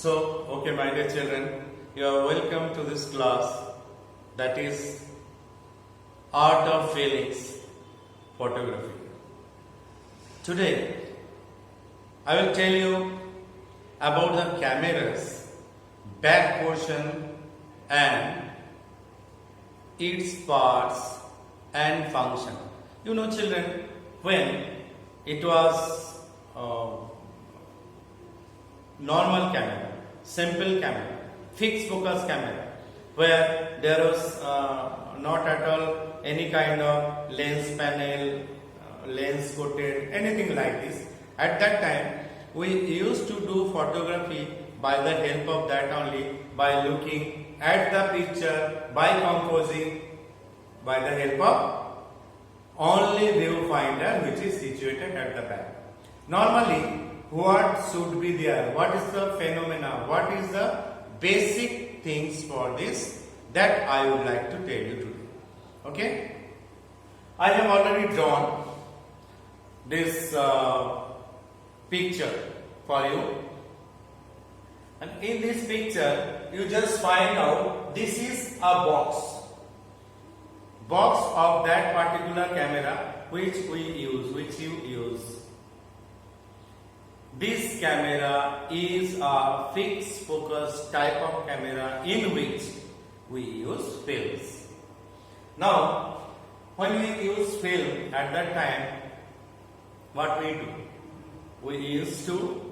Okay, my dear children, you are welcome to this class that is Art of Feelings Photography. Today, I will tell you about the camera's back portion and its parts and function. You know, children, when it was normal camera, simple camera, fixed focus camera, where there was not at all any kind of lens panel, lens coated, anything like this. At that time, we used to do photography by the help of that only, by looking at the picture, by composing, by the help of only viewfinder which is situated at the back. Normally, what should be there? What is the phenomena? What is the basic things for this that I would like to tell you today? Okay? I have already drawn this picture for you. And in this picture, you just find out this is a box of that particular camera which you use. This camera is a fixed focus type of camera in which we use films. Now, when we use film at that time, what we do? We used to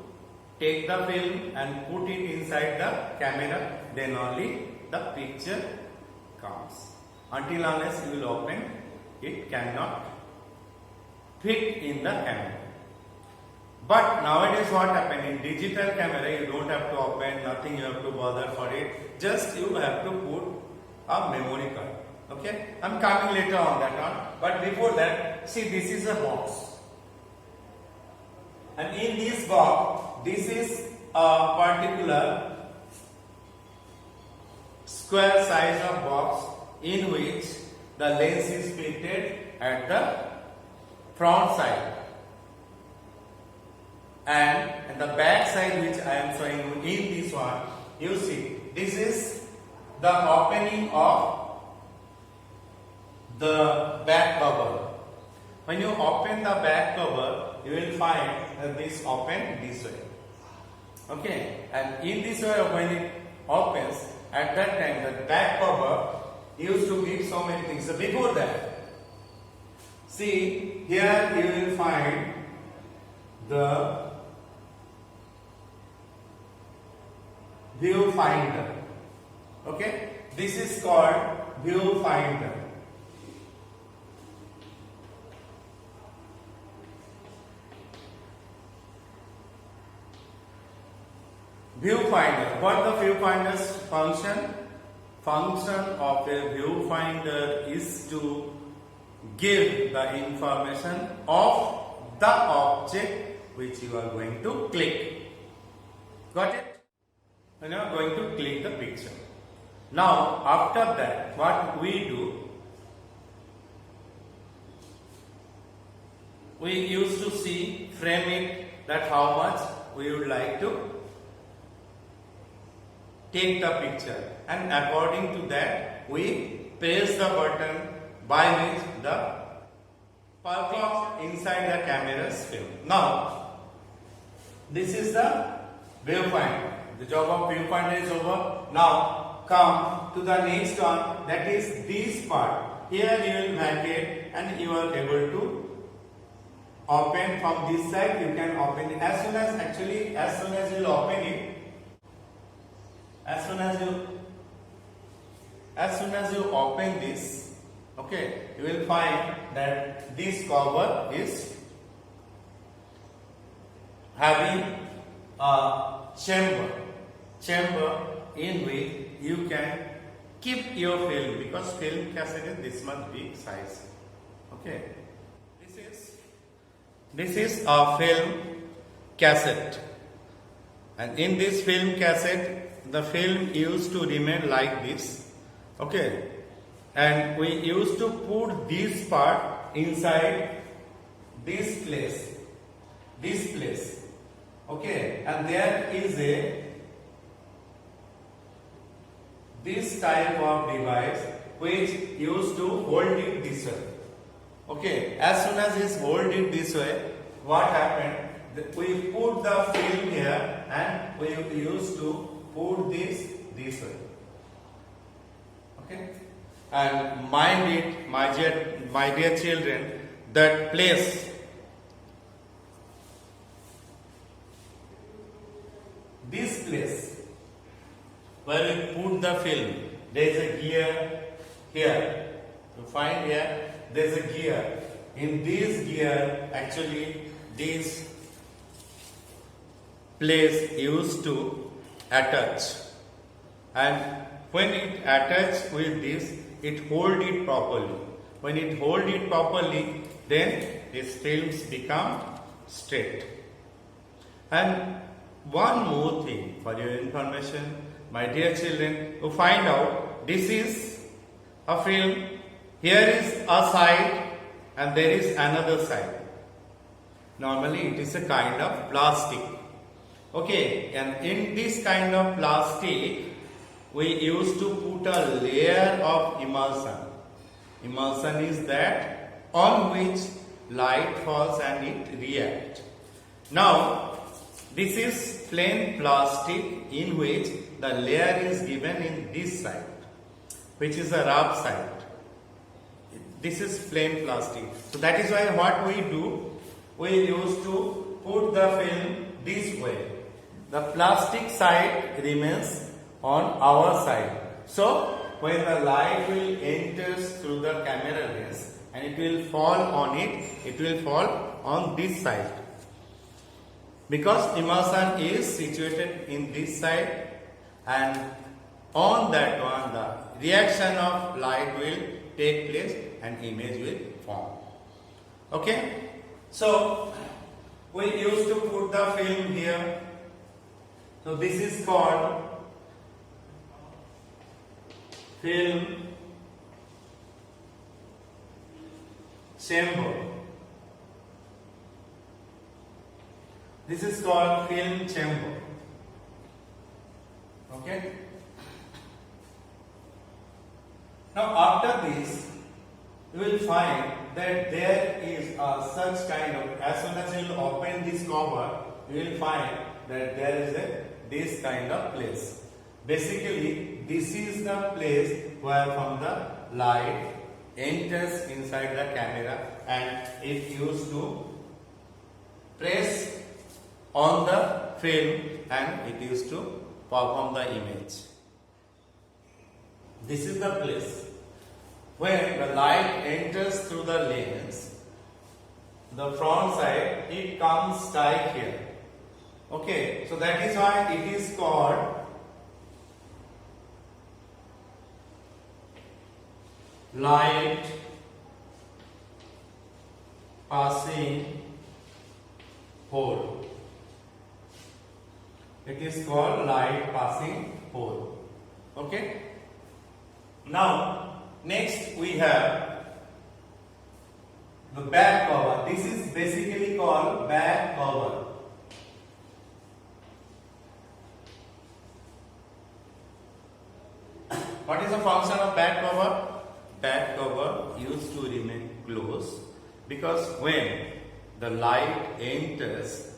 take the film and put it inside the camera, then only the picture comes. Until unless you will open, it cannot fit in the camera. But nowadays what happened in digital camera, you don't have to open, nothing you have to bother for it. Just you have to put a memory card. Okay, I'm coming later on that one. But before that, see, this is a box. And in this box, this is a particular square size of box in which the lens is fitted at the front side. And the back side which I am showing you in this one, you see, this is the opening of the back cover. When you open the back cover, you will find that this open this way. Okay, and in this way when it opens, at that time the back cover used to give so many things. So before that, see, here you will find the viewfinder. Okay, this is called viewfinder. Viewfinder. What the viewfinder's function? Function of a viewfinder is to give the information of the object which you are going to click. Got it? And you are going to click the picture. Now, after that, what we do? We used to see, frame it, that how much we would like to take the picture, and according to that we press the button by which the perform inside the camera's film. Now, this is the viewfinder. The job of viewfinder is over. Now come to the next one, that is this part. Here you will vacate and you are able to open from this side. You can open it as soon as you will open it. As soon as you open this, okay, you will find that this cover is having a chamber in which you can keep your film, because film cassette is this much big size. Okay, this is a film cassette, and in this film cassette the film used to remain like this. Okay, and we used to put this part inside this place. Okay, and there is a this type of device which used to hold it this way. Okay, as soon as it hold it this way, what happened? We put the film here and we used to put this way. Okay, and mind it, my dear children, that place this place where we put the film, there is a gear here. You find here, there is a gear. In this gear, actually, this place used to attach, and when it attach with this, it hold it properly. When it hold it properly, then these films become straight. And one more thing for your information, my dear children, to find out, this is a film, here is a side and there is another side. Normally it is a kind of plastic. Okay, and in this kind of plastic, we used to put a layer of emulsion. Emulsion is that on which light falls and it reacts. Now, this is plain plastic in which the layer is given in this side, which is a rough side. This is plain plastic. So that is why what we do, we used to put the film this way. The plastic side remains on our side. So when the light will enter through the camera lens and it will fall on it will fall on this side. Because emulsion is situated in this side, and on that one the reaction of light will take place and image will form. Okay, so we used to put the film here. So this is called film chamber. This is called film chamber. Okay. Now after this, you will find that there is such kind of, as soon as you will open this cover, you will find that there is this kind of place. Basically, this is the place where from the light enters inside the camera and it used to press on the film and it used to perform the image. This is the place. When the light enters through the lens, the front side, it comes tight here. Okay, so that is why it is called light passing hole. It is called light passing hole. Okay. Now, next we have the back cover. This is basically called back cover. What is the function of back cover? Back cover used to remain closed because when the light enters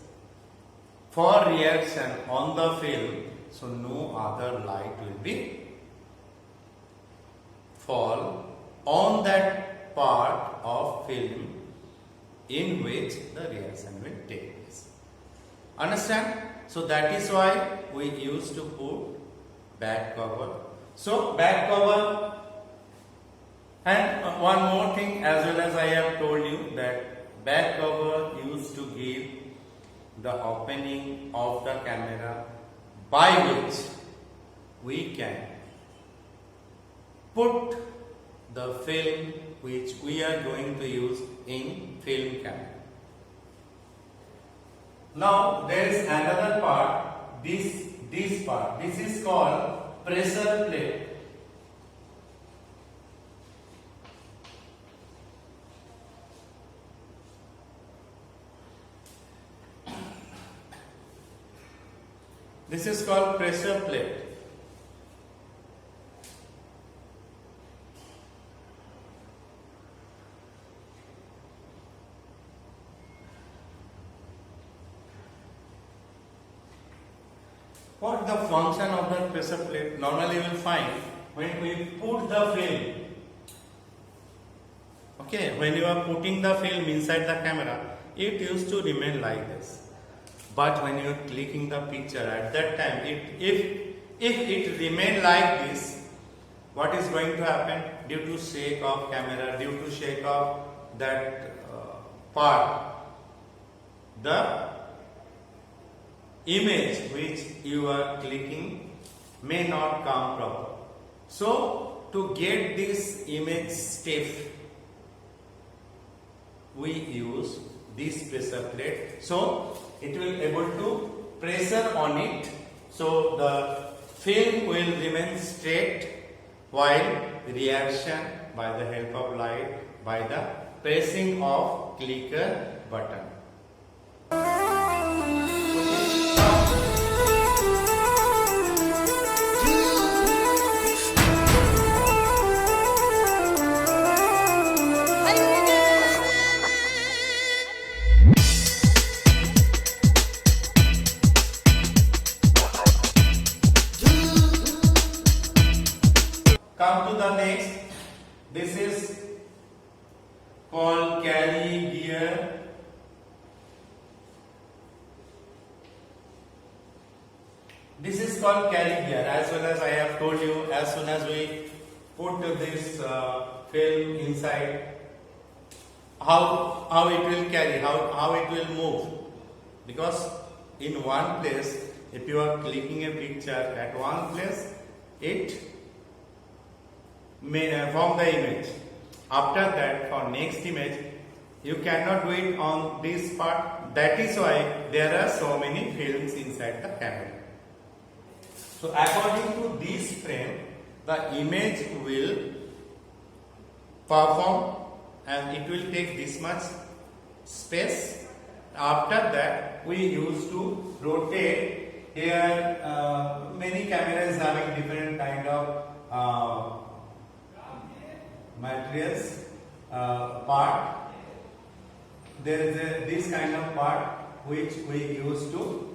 for reaction on the film, so no other light will be fall on that part of film in which the reaction will take place. Understand? So that is why we used to put back cover. So back cover, and one more thing as well, as I have told you that back cover used to give the opening of the camera by which we can put the film which we are going to use in film camera. Now there is another part, this part. This is called pressure plate. This is called pressure plate. What the function of the pressure plate? Normally you will find when we put the film. Okay, when you are putting the film inside the camera, it used to remain like this. But when you are clicking the picture at that time, if it remain like this, what is going to happen? Due to shake of camera, due to shake of that part, the image which you are clicking may not come proper. So to get this image stiff, we use this pressure plate. So it will able to pressure on it. So the film will remain straight while reaction by the help of light, by the pressing of clicker button. Come to the next. This is called carry gear. This is called carry gear. As well as I have told you, as soon as we put this film inside, how it will carry, how it will move. Because in one place, if you are clicking a picture at one place, it may form the image. After that, for next image, you cannot do it on this part. That is why there are so many films inside the camera. So according to this frame, the image will perform and it will take this much space. After that, we used to rotate. Here, many cameras having different kind of materials part. There is this kind of part which we used to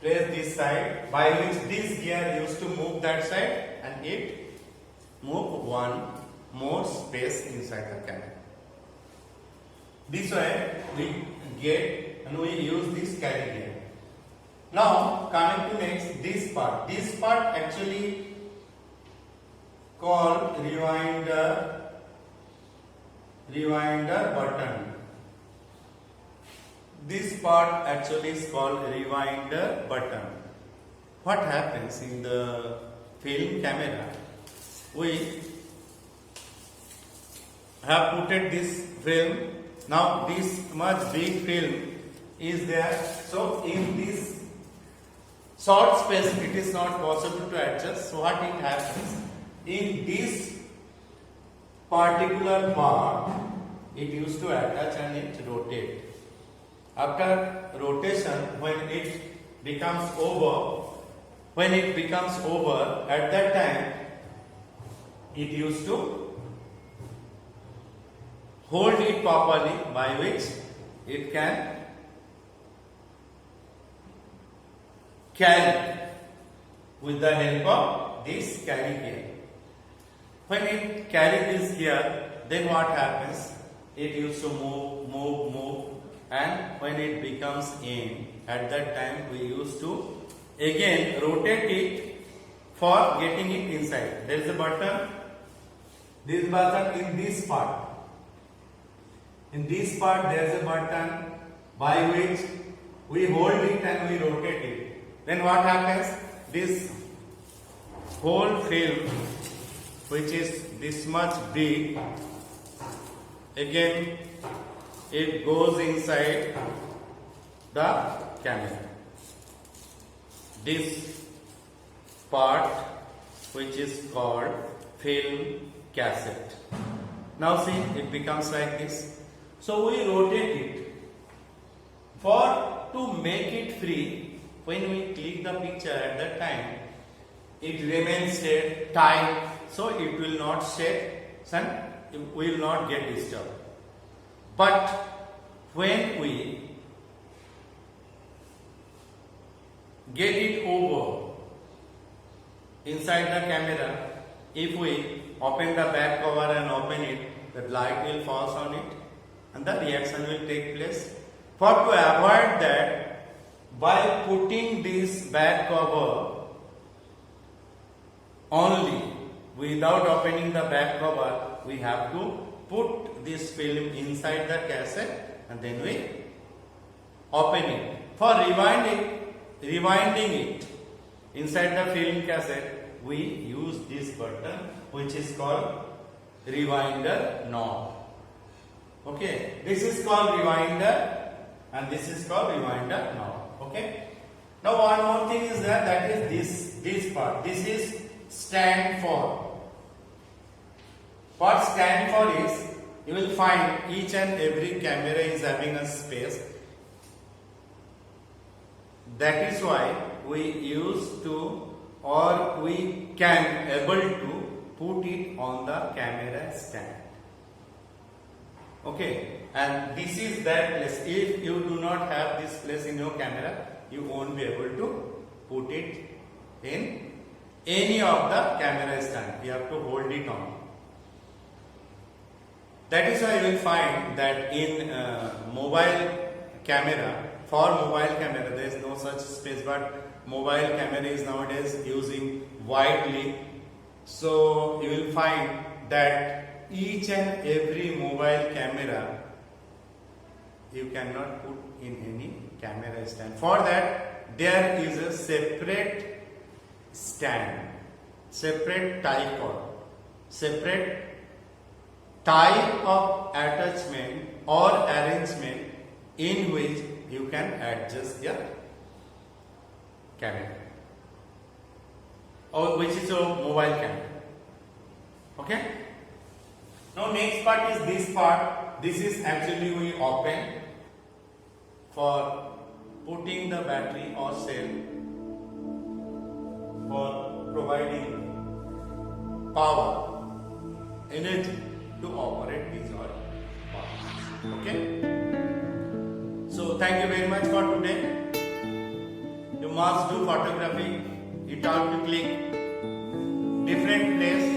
press this side, by which this gear used to move that side and it move one more space inside the camera. This way we get and we use this carry gear. Now coming to next, this part. This part actually called rewinder button. This part actually is called rewinder button. What happens in the film camera? We have put this film. Now this much big film is there. So in this short space, it is not possible to adjust. So what it happens? In this particular part, it used to attach and it rotate. After rotation, when it becomes over, at that time, it used to hold it properly, by which it can carry with the help of this carry gear. When it carries here, then what happens? It used to move, and when it becomes in, at that time we used to again rotate it for getting it inside. There is a button. This button in this part. In this part there is a button by which we hold it and we rotate it. Then what happens? This whole film, which is this much big, again it goes inside the camera. This part, which is called film cassette. Now see, it becomes like this. So we rotate it. To make it free, when we click the picture at that time, it remains tight, so it will not shake and we will not get disturbed. But when we get it over, inside the camera, if we open the back cover and open it, the light will fall on it and the reaction will take place. For to avoid that, by putting this back cover only, without opening the back cover, we have to put this film inside the cassette and then we open it. For rewinding it inside the film cassette, we use this button which is called rewinder knob. Okay, this is called rewinder and this is called rewinder knob. Okay. Now one more thing is that is this part. This is stand for. What stand for is, you will find each and every camera is having a space. That is why we used to, or we can able to put it on the camera stand. Okay, and this is that place. If you do not have this place in your camera, you won't be able to put it in any of the camera stand. You have to hold it on. That is why you will find that in mobile camera, for mobile camera there is no such space, but mobile camera is nowadays using widely. So you will find that each and every mobile camera you cannot put in any camera stand. For that there is a separate stand, separate type of attachment or arrangement in which you can adjust your camera, or which is your mobile camera. Okay. Now next part is this part. This is actually we open for putting the battery or cell for providing power, energy to operate these all parts. Okay. So thank you very much for today. You must do photography. You have to click different place